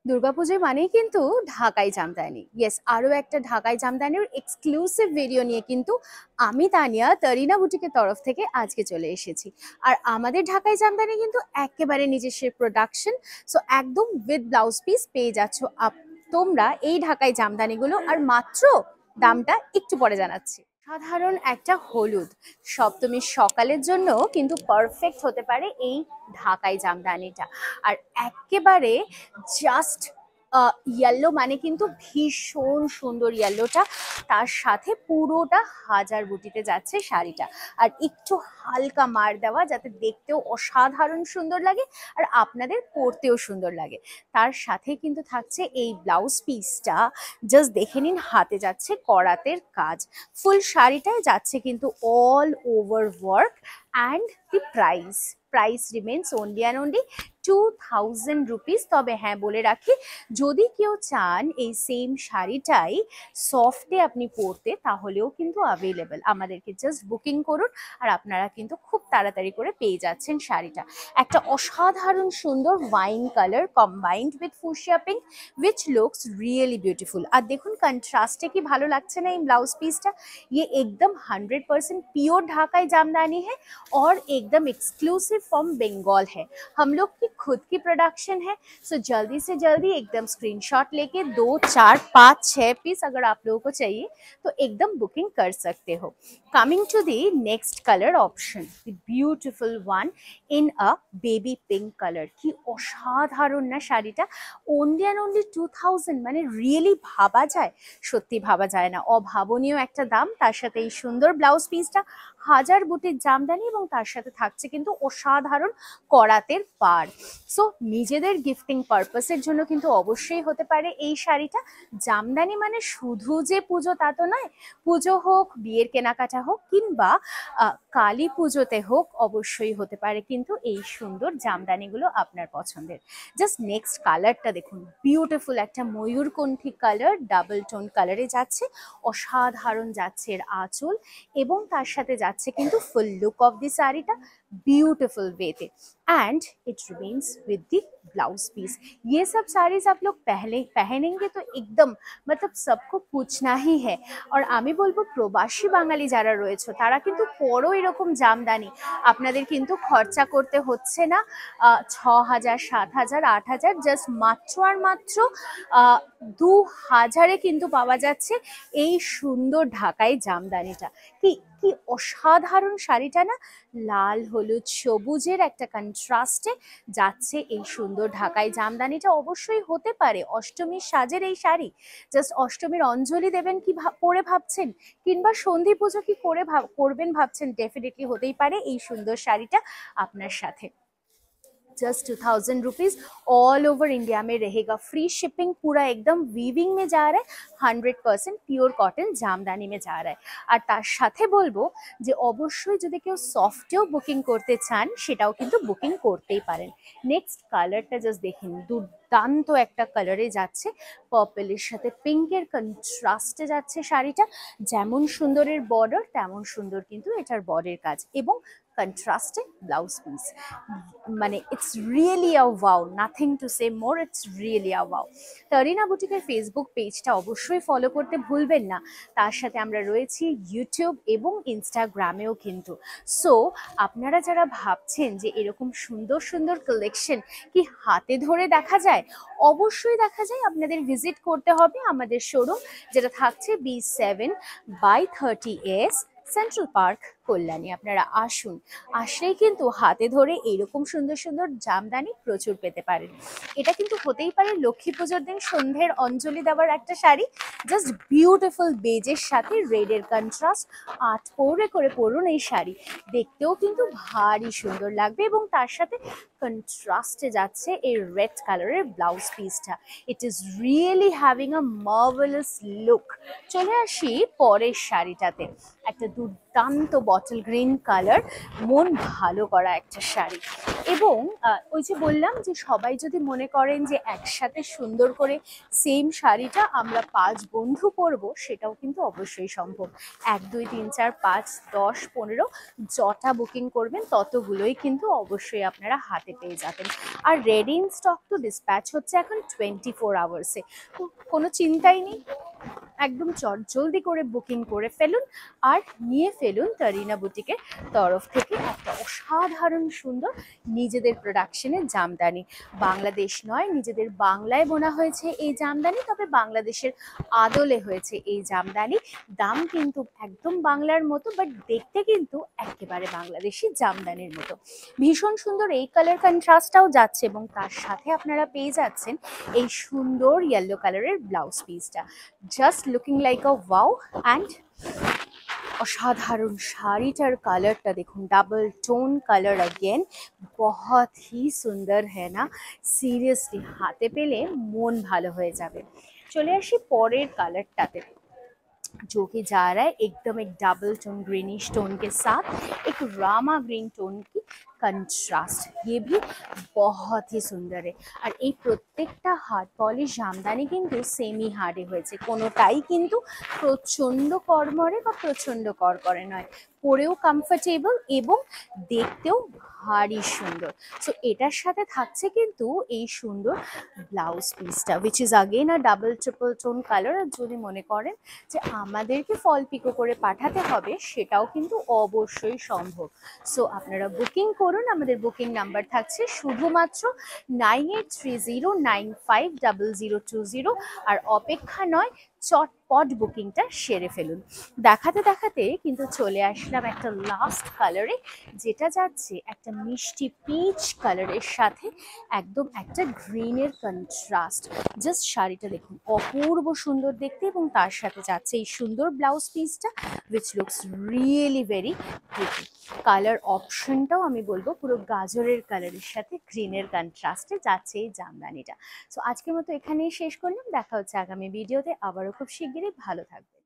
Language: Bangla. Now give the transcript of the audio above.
দুর্গাপুজো মানেই কিন্তু ঢাকাই জামদানি। ইয়েস, আরো একটা ঢাকাই জামদানির এক্সক্লুসিভ ভিডিও নিয়ে কিন্তু আমি তানিয়া তরিনা বুটিকের তরফ থেকে আজকে চলে এসেছি। আর আমাদের ঢাকাই জামদানি কিন্তু একেবারে নিজস্ব প্রোডাকশন। সো একদম উইথ ব্লাউজ পিস পেয়ে যাচ্ছ তোমরা এই ঢাকাই জামদানিগুলো, আর মাত্র দামটা একটু পরে জানাচ্ছি। সাধারণ একটা হলুদ সপ্তমীর সকালের জন্য কিন্তু পারফেক্ট হতে পারে এই ঢাকাই জামদানিটা। আর একেবারে জাস্ট ইয়েলো, মানে কিন্তু ভীষণ সুন্দর ইয়েলোটা, তার সাথে পুরোটা হাজার বুটিতে যাচ্ছে শাড়িটা। আর একটু হালকা মার দেওয়া, যাতে দেখতেও অসাধারণ সুন্দর লাগে আর আপনাদের পরতেও সুন্দর লাগে। তার সাথে কিন্তু থাকছে এই ব্লাউজ পিসটা, জাস্ট দেখে নিন, হাতে যাচ্ছে করাতের কাজ। ফুল শাড়িটায় যাচ্ছে কিন্তু all over work. And the price remains only and only 2000 rupees. তবে হ্যাঁ, বলে রাখি, যদি কেউ চান এই সেম শাড়িটাই সফটে আপনি পরতে, তাহলেও কিন্তু অ্যাভেলেবেল। আমাদেরকে জাস্ট বুকিং করুন আর আপনারা কিন্তু খুব তাড়াতাড়ি করে পেয়ে যাচ্ছেন শাড়িটা। একটা অসাধারণ সুন্দর wine colour combined with fuchsia pink, which looks really beautiful। আর দেখুন कंट्रास्टे की ভালো লাগছে না এই ব্লাউজ পিসটা। ये एकदम 100% प्योर ढाकाई जामदानी है और एकदम एक्सक्लूसिव फ्रॉम बंगाल है। हम लोग की खुद की प्रोडक्शन है। सो जल्दी से जल्दी एकदम स्क्रीनशॉट लेके 2 4 5 6 पीस अगर आप लोगों को चाहिए तो एकदम बुकिंग कर सकते हो। Coming to the next colour option, the beautiful one in a baby pink colour. কি অসাধারণ না শাড়িটা। অনলি অ্যান্ড অনলি 2000, মানে রিয়েলি ভাবা যায়? সত্যি ভাবা যায় না। অভাবনীয় একটা দাম, তার সাথে এই সুন্দর ব্লাউজ পিসটা, হাজার বুটির জামদানি, এবং তার সাথে থাকছে কিন্তু অসাধারণ করাতের পাড়। সো নিজেদের গিফটিং পারপাসের জন্য কিন্তু অবশ্যই হতে পারে এই শাড়িটা। জামদানি মানে শুধু যে পুজো তা তো নয়, পুজো হোক, বিয়ের কেনাকাটা হোক, কিংবা কালী পুজোতে হোক, অবশ্যই হতে পারে কিন্তু এই সুন্দর জামদানিগুলো আপনার পছন্দের। জাস্ট নেক্সট কালারটা দেখুন, বিউটিফুল একটা ময়ূরকণ্ঠী কালার, ডাবল টোন কালারে যাচ্ছে, অসাধারণ যাচ্ছে এর আঁচল, এবং তার সাথে যাচ্ছে কিন্তু ফুল লুক অফ দি শাড়িটা ब्यूटीफुल वे थे। And it remains with the blouse piece. ये सब साड़ीज आप लोग पहले पहनेंगे तो एकदम मतलब सबको पूछना ही है। और आमी बोलबो प्रवासी बांगाली যারা রয়েছে তারা কিন্তু পরও এরকম জামদানি, আপনাদের কিন্তু খরচা করতে হচ্ছে না 6000 7000 8000, জাস্ট মাত্র আর মাত্র 2000-এ কিন্তু পাওয়া যাচ্ছে এই সুন্দর ঢাকাই জামদানিটা। কি কি অসাধারণ শাড়িটা না, লাল হলুদ সবুজের একটা কন্ট্রাস্টে যাচ্ছে এই সুন্দর ঢাকাই জামদানিটা। অবশ্যই হতে পারে অষ্টমীর সাজের এই শাড়ি। জাস্ট অষ্টমীর অঞ্জলি দেবেন কি পরে ভাবছেন, কিংবা সন্ধি পুজো কি করে করবেন ভাবছেন, ডেফিনেটলি হতেই পারে এই সুন্দর শাড়িটা আপনার সাথে। Just 2000 rupees all over India में रहेगा। फ्री शिपिंग, पूरा एकदम वीविंग में जा रहा है, 100% प्योर कॉटन जामदानी में जा रहा है। আর তার সাথে বলবো যে অবশ্যই যদি কেউ সফটেও বুকিং করতে চান, সেটাও কিন্তু বুকিং করতেই পারেন। নেক্সট কালারটা জাস্ট দেখেন, দুর্দান্ত একটা কালারে যাচ্ছে, পার্পলের সাথে পিঙ্কের কন্ট্রাস্টে যাচ্ছে শাড়িটা। যেমন সুন্দরের বর্ডার, তেমন সুন্দর কিন্তু এটার বডির কাজ, এবং কন্ট্রাস্টে ব্লাউজ পিস। মানে it's really a wow, nothing to say more, it's really a wow. Tarina বুটিকের ফেসবুক পেজটা অবশ্যই ফলো করতে ভুলবেন না। তার সাথে আমরা রয়েছি ইউটিউব এবং ইনস্টাগ্রামেও কিন্তু। সো আপনারা যারা ভাবছেন যে এরকম সুন্দর সুন্দর কালেকশন কি হাতে ধরে দেখা যায়, অবশ্যই দেখা যায়। আপনাদের ভিজিট করতে হবে আমাদের শোরুম, যেটা থাকছে B7/30S সেন্ট্রাল পার্ক, কল্যাণী। আপনারা আসুন, আসলেই কিন্তু হাতে ধরে এইরকম সুন্দর সুন্দর জামদানি প্রচুর পেতে পারেন। এটা কিন্তু হতেই পারে লক্ষ্মী পুজোর দিন সন্ধ্যের অঞ্জলি দেওয়ার একটা শাড়ি। জাস্ট বিউটিফুল বেজের সাথে রেডের কন্ট্রাস্ট, আট পৌরে করে পরুন এই শাড়ি, দেখতেও কিন্তু ভারী সুন্দর লাগবে। এবং তার সাথে কন্ট্রাস্টে যাচ্ছে এই রেড কালারের ব্লাউজ পিসটা। It is really having a marvellous look. চলে আসি পরের শাড়িটাতে, একটা দুর্দান্ত বটল গ্রিন কালার, মন ভালো করা একটা শাড়ি। এবং ওই যে বললাম যে সবাই যদি মনে করেন যে একসাথে সুন্দর করে সেম শাড়িটা আমরা 5 বন্ধু পরবো, সেটাও কিন্তু অবশ্যই সম্ভব। 1 2 3 4 5 10 15 যটা বুকিং করবেন ততগুলোই কিন্তু অবশ্যই আপনারা হাতে পেয়ে যাবেন। আর রেডি ইন স্টক তো ডিসপ্যাচ হচ্ছে এখন 24 আওয়ার্সে, কোনো চিন্তাই নেই। একদম চটজলদি করে বুকিং করে ফেলুন আর নিয়ে ফেলুন তারিনা বুটিকের তরফ থেকে একটা অসাধারণ সুন্দর নিজেদের প্রোডাকশনের জামদানি। বাংলাদেশ নয়, নিজেদের বাংলায় বোনা হয়েছে এই জামদানি, তবে বাংলাদেশের আদলে হয়েছে এই জামদানি। দাম কিন্তু একদম বাংলার মতো, বাট দেখতে কিন্তু একেবারে বাংলাদেশি জামদানির মতো। ভীষণ সুন্দর এই কালার কন্ট্রাস্টটাও যাচ্ছে এবং তার সাথে আপনারা পেয়ে যাচ্ছেন এই সুন্দর ইয়েলো কালারের ব্লাউজ পিসটা। Just looking like a wow. And অসাধারণ শাড়িটার কালারটা দেখুন, ডাবল টোন কালার अगेन, बहुत ही सुंदर है ना। সিরিয়াসলি হাতে পেলে মন ভালো হয়ে যাবে। চলে আসি পরের কালারটাতে, जो कि जा रहा है एकदम एक डबल टोन ग्रीनिश टोन के साथ एक रामा ग्रीन टोन की कंट्रास्ट। ये भी बहुत ही सुंदर है। আর এই প্রত্যেকটা হার্ড পলিশ জামদানি কিন্তু সেমি হার্ডে হয়েছে, কোনোটাই কিন্তু প্রচণ্ড কড়মড়ে বা প্রচণ্ড কড়কড়ে নয়, পরেও কমফোর্টেবল এবং দেখতেও ভারী সুন্দর। সো এটার সাথে থাকছে কিন্তু এই সুন্দর ব্লাউজ পিসটা, which is again a double triple tone colour. আর যদি মনে করেন যে আমাদেরকে ফল পিকো করে পাঠাতে হবে, সেটাও কিন্তু অবশ্যই সম্ভব। সো আপনারা বুকিং করুন, আমাদের বুকিং নাম্বার থাকছে শুধুমাত্র 9830950020, আর অপেক্ষা নয়, চটপট বুকিংটা সেরে ফেলুন। দেখাতে দেখাতে কিন্তু চলে আসলাম একটা লাস্ট কালারে, যেটা যাচ্ছে একটা মিষ্টি পিচ কালারের সাথে একদম একটা গ্রিনের কন্ট্রাস্ট। জাস্ট শাড়িটা দেখুন, অপূর্ব সুন্দর দেখতে, এবং তার সাথে যাচ্ছে এই সুন্দর ব্লাউজ পিসটা, which looks really very pretty. Colour অপশনটাও আমি বলবো পুরো গাজরের কালারের সাথে গ্রিনের কন্ট্রাস্টে যাচ্ছে এই জামদানিটা। সো আজকের মতো এখানেই শেষ করলাম, দেখা হচ্ছে আগামী ভিডিওতে আবারও খুব শিগগিরই। ভালো থাকবে।